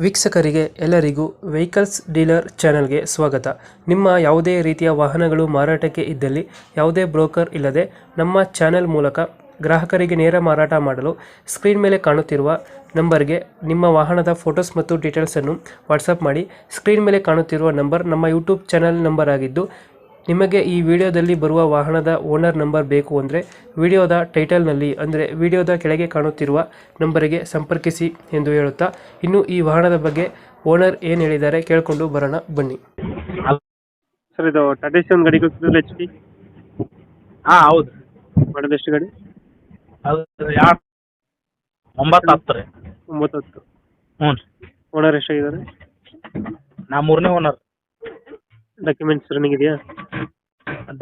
ವೀಕ್ಷಕರಿಗೆ ಎಲ್ಲರಿಗೂ vehicles dealer ಚಾನೆಲ್ಗೆ ಸ್ವಾಗತ. ನಿಮ್ಮ ಯಾವುದೇ ರೀತಿಯ ವಾಹನಗಳು ಮಾರಾಟಕ್ಕೆ ಇದ್ದಲ್ಲಿ ಯಾವುದೇ ಬ್ರೋಕರ್ ಇಲ್ಲದೆ ನಮ್ಮ ಚಾನೆಲ್ ಮೂಲಕ ಗ್ರಾಹಕರಿಗೆ ನೇರ ಮಾರಾಟ ಮಾಡಲು ಸ್ಕ್ರೀನ್ ಮೇಲೆ ಕಾಣುತ್ತಿರುವ ನಂಬರ್ಗೆ ನಿಮ್ಮ ವಾಹನದ ಫೋಟೋಸ್ ಮತ್ತು ಡೀಟೇಲ್ಸನ್ನು ವಾಟ್ಸಪ್ ಮಾಡಿ. ಸ್ಕ್ರೀನ್ ಮೇಲೆ ಕಾಣುತ್ತಿರುವ ನಂಬರ್ ನಮ್ಮ ಯೂಟ್ಯೂಬ್ ಚಾನೆಲ್ ನಂಬರ್ ಆಗಿದ್ದು, ನಿಮಗೆ ಈ ವಿಡಿಯೋದಲ್ಲಿ ಬರುವ ವಾಹನದ ಓನರ್ ನಂಬರ್ ಬೇಕು ಅಂದರೆ ವಿಡಿಯೋದ ಟೈಟಲ್ನಲ್ಲಿ ಅಂದರೆ ವಿಡಿಯೋದ ಕೆಳಗೆ ಕಾಣುತ್ತಿರುವ ನಂಬರಿಗೆ ಸಂಪರ್ಕಿಸಿ ಎಂದು ಹೇಳುತ್ತಾ, ಇನ್ನು ಈ ವಾಹನದ ಬಗ್ಗೆ ಓನರ್ ಏನು ಹೇಳಿದ್ದಾರೆ ಕೇಳಿಕೊಂಡು ಬರೋಣ ಬನ್ನಿ. ಸರ್, ಇದು ಟಾಟಾ ಒಂದು ಗಾಡಿ ಕಳಿಸಿದ್ರೆ ಎಚ್ ಪಿ ಹೌದು ಮಾಡೋದು ಎಷ್ಟು ಗಾಡಿ? ಅದು ಎರಡು 9 ರೀ. 90. ಹ್ಞೂ ರೀ. ಓನರ್ ಎಷ್ಟಾಗಿದ್ದಾರೆ? ನಾ 3ನೇ ಓನರ್. ಡಾಕ್ಯುಮೆಂಟ್ಸ್ ರನ್ನಿಂಗ್ ಇದೆಯಾ?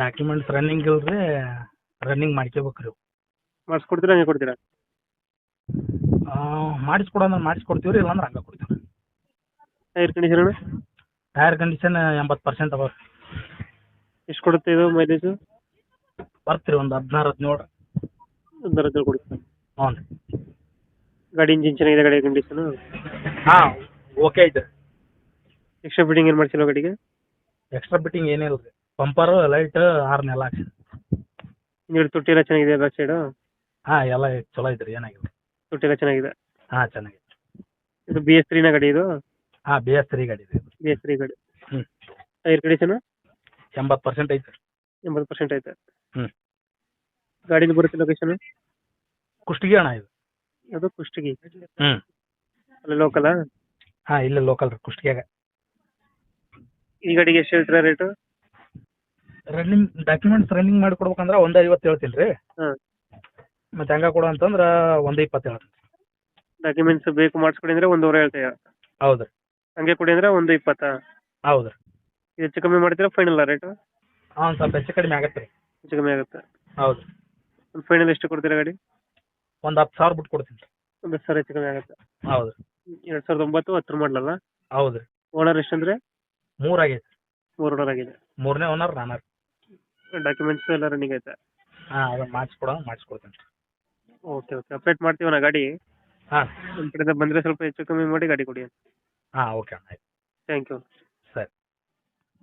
ಡಾಕ್ಯುಮೆಂಟ್ಸ್ ರನ್ನಿಂಗ್ ಇಲ್ರಿ, ರನ್ನಿಂಗ್ ಮಾಡ್ಕೋಬೇಕು ರೀ. ಮಾಡಿಸ್ಕೊಡ್ತೀರಾ, ಹಂಗೆ ಕೊಡ್ತೀರಾ? ಮಾಡಿಸ್ಕೊಡೋಣ ಮಾಡಿಸ್ಕೊಡ್ತೀವಿ ರೀ, ಇಲ್ಲಾಂದ್ರೆ ಹಂಗೆ ಕೊಡ್ತೀವಿ ರೀ. ಟೈರ್ ಕಂಡೀಷನ್ ಅಣ್ಣ? ಟೈರ್ ಕಂಡೀಷನ್ 80% ಅವ. ಎಷ್ಟು ಕೊಡುತ್ತೆ ಇದು ಮೈಲೇಜು? ಬರ್ತೀರಿ ಒಂದು 16-17. 15 ಕೊಡುತ್ತೆ. ಹ್ಞೂ ರೀ. ಗಾಡಿ ಇಂಜಿನ್ ಚೆನ್ನಾಗಿದೆ, ಗಾಡಿ ಕಂಡೀಷನು? ಓಕೆ ಐತೆ. ಎಕ್ಸ್ಟ್ರಾ ಫಿಟ್ಟಿಂಗ್ ಏನು ಮಾಡ್ಸಿಲ್ಲ ಗಾಡಿಗೆ? ಎಕ್ಸ್ಟ್ರಾ ಬಿಟ್ಟಿಂಗ್ ಏನಿಲ್ಲ ರೀ. ಬಂಪರ್ ಲೈಟ್ ಹಾರ್ನ್ ಹಾಕ್ಸಿ. ಹಿಂದ್ಗಡೆ ತೊಟ್ಟಿ ಎಲ್ಲ ಚೆನ್ನಾಗಿದೆ ಬ್ಯಾಕ್ ಸೈಡು? ಎಲ್ಲ ಚಲೋ ಐತೆ ರೀ, ಏನಾಗಿಲ್ಲ. ತೊಟ್ಟಿ ಎಲ್ಲ ಚೆನ್ನಾಗಿದೆ? ಚೆನ್ನಾಗಿದೆ. ಇದು BS3 ಗಾಡಿ ಇದು? BS3 ಗಾಡಿ ಇದೆ. BS3 ಗಾಡಿ. ಹ್ಞೂ. Tyre condition? 80% ಐತೆ. 80% ಐತೆ. ಹ್ಞೂ. ಗಾಡಿದು ಬರುತ್ತೆ ಲೊಕೇಶನ್? ಕುಷ್ಟಗಿ ಅಣ್ಣ ಇದು. ಅದು ಕುಷ್ಟಗಿ? ಹ್ಞೂ. ಅಲ್ಲಿ ಲೋಕಲಾ? ಇಲ್ಲೇ ಲೋಕಲ್ ರೀ, ಕುಷ್ಟಗಿಯಾಗ. ಈ ಗಾಡಿಗೆ ಎಷ್ಟು ಹೇಳ್ತೀರಾ ರೇಟು? ರನ್ನಿಂಗ್ ಡಾಕ್ಯುಮೆಂಟ್ಸ್ ರನ್ನಿಂಗ್ ಮಾಡಿ ಕೊಡ್ಬೇಕಂದ್ರೆ 150 ಹೇಳ್ತೀನಿ ರೀ. ಹಾಂ. ಮತ್ತೆ ಹಂಗೆ ಕೊಡು ಅಂತಂದ್ರೆ 120 ಹೇಳ್ತೀನಿ. ಡಾಕ್ಯುಮೆಂಟ್ಸ್ ಬೇಕು ಮಾಡಿಸ್ಕೊಡಿ ಅಂದರೆ 1.5 ಹೇಳ್ತೀರಾ? ಹೌದು ರೀ. ಹಂಗೆ ಕೊಡಿ ಅಂದರೆ 120? ಹೌದು ರೀ. ಇದು ಹೆಚ್ಚು ಕಮ್ಮಿ ಮಾಡ್ತೀರಾ ಫೈನಲ್ಲ ರೇಟು? ಒಂದು ಸ್ವಲ್ಪ ಹೆಚ್ಚು ಕಡಿಮೆ ಆಗತ್ತೆ ರೀ. ಹೆಚ್ಚು ಕಮ್ಮಿ ಆಗುತ್ತೆ? ಹೌದು. ಒಂದು ಫೈನಲ್ ಎಷ್ಟು ಕೊಡ್ತೀರಾ ಗಾಡಿ? ಒಂದು 10,000 ಬಿಟ್ಟು ಕೊಡ್ತೀನಿ ರೀ. 10,000 ಹೆಚ್ಚು ಕಮ್ಮಿ ಆಗುತ್ತೆ? ಹೌದು ರೀ. 2009 10 ಮಾಡಲಲ್ಲ? ಹೌದು ರೀ. ಓನರ್ ಎಷ್ಟಂದರೆ? 3 ಆಗೈತೆ. 3 ಓನರ್ ಆಗಿದೆ? 3ನೇ ಓನರ್ ನಾನು ರೀ. ಡಾಕ್ಯುಮೆಂಟ್ಸ್ ಎಲ್ಲ ರನ್ನಿಂಗ್ ಐತೆ? ಅದನ್ನು ಮಾಡಿಸ್ಕೊಡ್ತೀನಿ ರೀ. ಓಕೆ ಅಪ್ಡೇಟ್ ಮಾಡ್ತೀವಿ ನಾ ಗಾಡಿ. ನಮ್ಮ ಕಡೆಯಿಂದ ಬಂದರೆ ಸ್ವಲ್ಪ ಹೆಚ್ಚು ಕಮ್ಮಿ ಮಾಡಿ ಗಾಡಿ ಕೊಡಿ. ಓಕೆ ಅಣ್ಣ. Thank you.